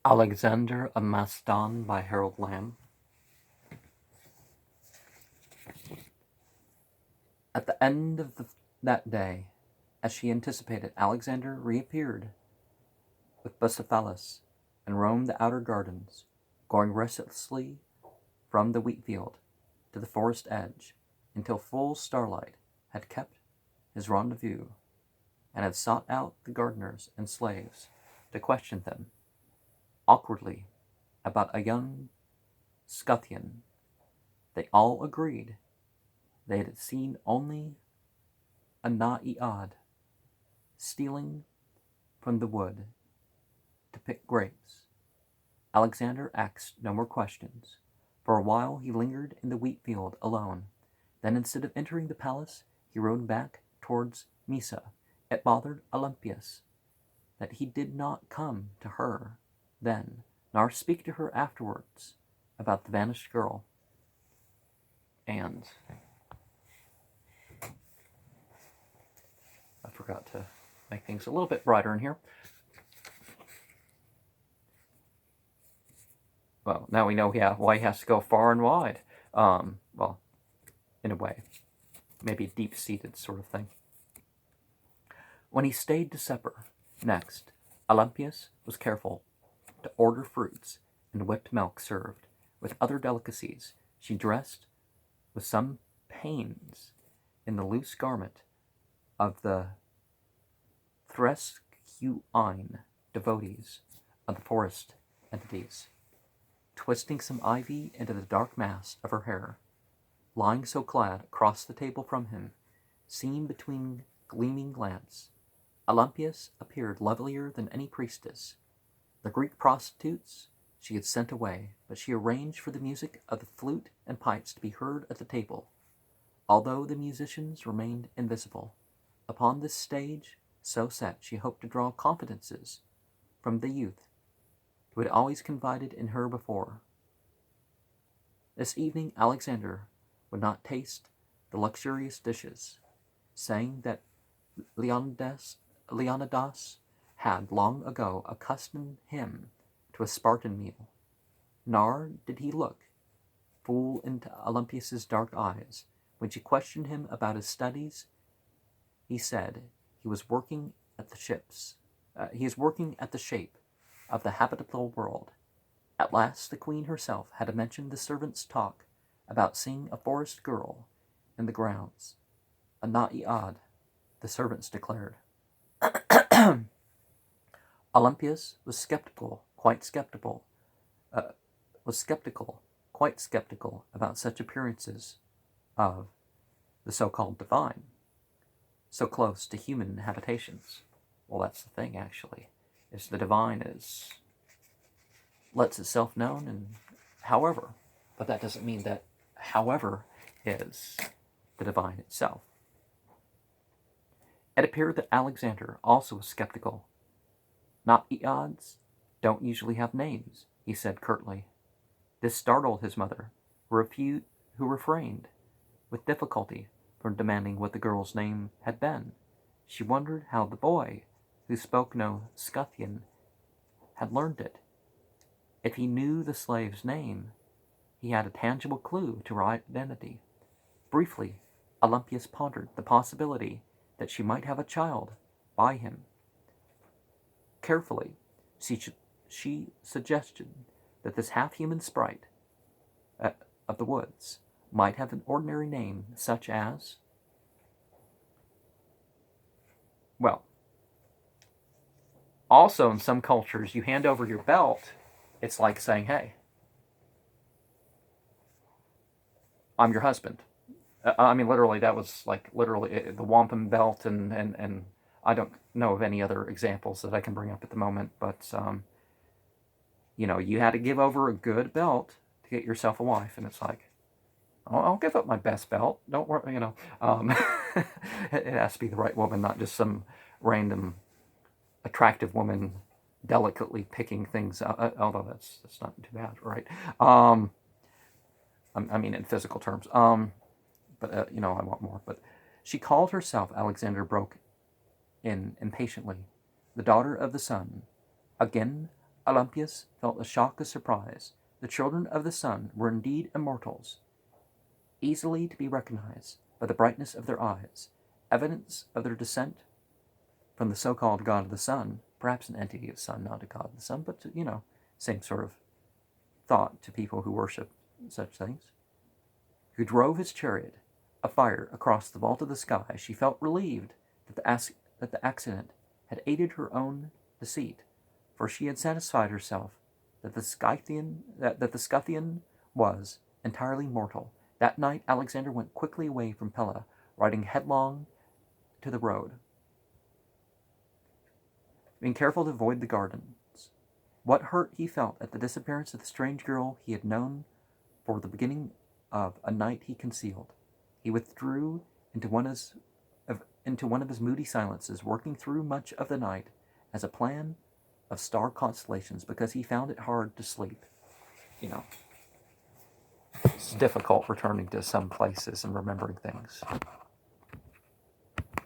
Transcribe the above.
Alexander of Macedon by Harold Lamb. At the end of that day, as she anticipated, Alexander reappeared with Bucephalus and roamed the outer gardens, going restlessly from the wheat field to the forest edge until full starlight had kept his rendezvous, and had sought out the gardeners and slaves to question them awkwardly about a young Scythian. They all agreed they had seen only a Naiad stealing from the wood to pick grapes. Alexander asked no more questions. For a while he lingered in the wheat field alone. Then, instead of entering the palace, he rode back towards Mysa. It bothered Olympias that he did not come to her then, nor speak to her afterwards about the vanished girl. And I forgot to make things a little bit brighter in here. Well, now we know why he has to go far and wide. Well, in a way. Maybe a deep-seated sort of thing. When he stayed to supper next, Olympias was careful to order fruits and whipped milk served with other delicacies. She dressed with some pains in the loose garment of the Threscuine devotees of the forest entities, twisting some ivy into the dark mass of her hair. Lying so clad across the table from him, seen between gleaming lamps, Olympias appeared lovelier than any priestess. The Greek prostitutes she had sent away, but she arranged for the music of the flute and pipes to be heard at the table, although the musicians remained invisible. Upon this stage, so set, she hoped to draw confidences from the youth who had always confided in her before. This evening Alexander would not taste the luxurious dishes, saying that Leonidas had long ago accustomed him to a Spartan meal. Nor did he look full into Olympias's dark eyes. When she questioned him about his studies, he said he was working at the ships. He is working at the shape of the habitable world. At last the queen herself had mentioned the servants' talk about seeing a forest girl in the grounds. A Naiad, the servants declared. Olympias was skeptical, quite skeptical about such appearances of the so-called divine, so close to human habitations. Well, that's the thing, actually, is the divine lets itself known, and however, but that doesn't mean that however is the divine itself. It appeared that Alexander also was skeptical. Naiads don't usually have names, he said curtly. This startled his mother, who refrained with difficulty from demanding what the girl's name had been. She wondered how the boy, who spoke no Scythian, had learned it. If he knew the slave's name, he had a tangible clue to her identity. Briefly, Olympias pondered the possibility that she might have a child by him. Carefully, she suggested that this half-human sprite of the woods might have an ordinary name, such as, well, also in some cultures, you hand over your belt, it's like saying, hey, I'm your husband. I mean, literally, that was like literally the wampum belt, and I don't know of any other examples that I can bring up at the moment, but you had to give over a good belt to get yourself a wife, and it's like, I'll give up my best belt. Don't worry, it has to be the right woman, not just some random attractive woman delicately picking things out. Although that's not too bad, right? I mean, in physical terms. But I want more. But she called herself, Alexander broke in impatiently, the daughter of the sun. Again, Olympius felt a shock of surprise. The children of the sun were indeed immortals, easily to be recognized by the brightness of their eyes, evidence of their descent from the so-called god of the sun, perhaps an entity of sun, not a god of the sun, but, same sort of thought to people who worship such things, who drove his chariot of fire across the vault of the sky. She felt relieved that the accident had aided her own deceit, for she had satisfied herself that the Scythian was entirely mortal. That night Alexander went quickly away from Pella, riding headlong to the road, being careful to avoid the gardens. What hurt he felt at the disappearance of the strange girl he had known for the beginning of a night he concealed. He withdrew into one of his moody silences, working through much of the night as a plan of star constellations, because he found it hard to sleep. It's difficult returning to some places and remembering things.